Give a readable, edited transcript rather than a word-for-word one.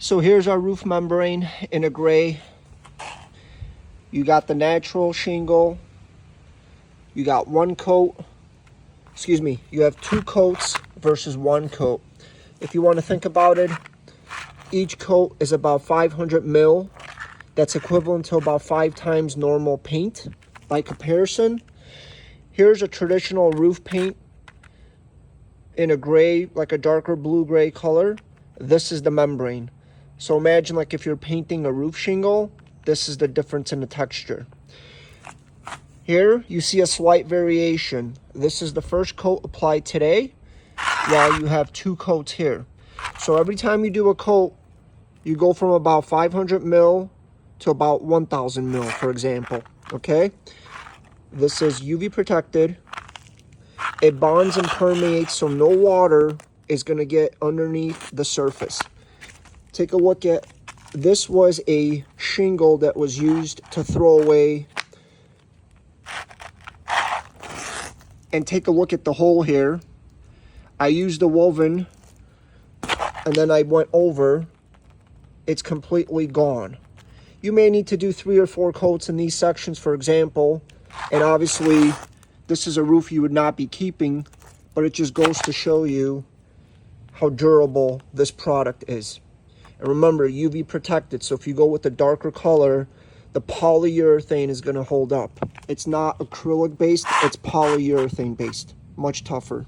So here's our roof membrane in a gray. You got the natural shingle. You got one coat. Excuse me, you have 2 coats versus 1 coat. If you want to think about it, each coat is about 500 mil. That's equivalent to about 5 times normal paint. By comparison, here's a traditional roof paint in a gray, like a darker blue-gray color. This is the membrane. So imagine like if you're painting a roof shingle, this is the difference in the texture. Here you see a slight variation. This is the first coat applied today, while you have 2 coats here. So every time you do a coat, you go from about 500 mil to about 1000 mil, for example, okay? This is UV protected. It bonds and permeates, so no water is gonna get underneath the surface. Take a look at, this was a shingle that was used to throw away. And take a look at the hole here. I used the woven and then I went over. It's completely gone. You may need to do 3 or 4 coats in these sections, for example. And obviously, this is a roof you would not be keeping, but it just goes to show you how durable this product is. And remember, UV protected, so if you go with the darker color, the polyurethane is going to hold up. It's not acrylic based, it's polyurethane based. Much tougher.